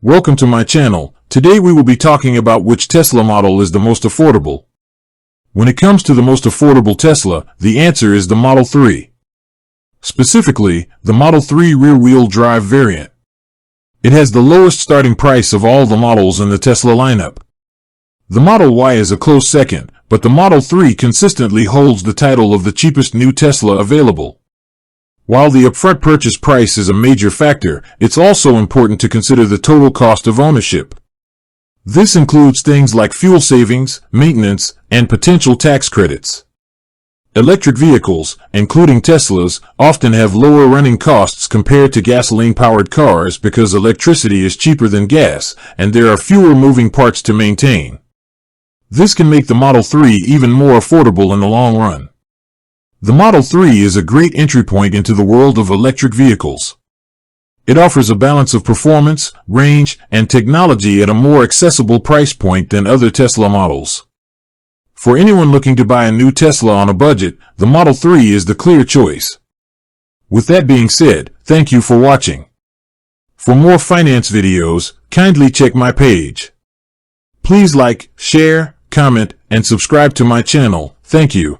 Welcome to my channel. Today we will be talking about which Tesla model is the most affordable. When it comes to the most affordable Tesla, the answer is the Model 3. Specifically, the Model 3 rear-wheel drive variant. It has the lowest starting price of all the models in the Tesla lineup. The Model Y is a close second, but the Model 3 consistently holds the title of the cheapest new Tesla available. While the upfront purchase price is a major factor, it's also important to consider the total cost of ownership. This includes things like fuel savings, maintenance, and potential tax credits. Electric vehicles, including Teslas, often have lower running costs compared to gasoline-powered cars because electricity is cheaper than gas, and there are fewer moving parts to maintain. This can make the Model 3 even more affordable in the long run. The Model 3 is a great entry point into the world of electric vehicles. It offers a balance of performance, range, and technology at a more accessible price point than other Tesla models. For anyone looking to buy a new Tesla on a budget, the Model 3 is the clear choice. With that being said, thank you for watching. For more finance videos, kindly check my page. Please like, share, comment, and subscribe to my channel. Thank you.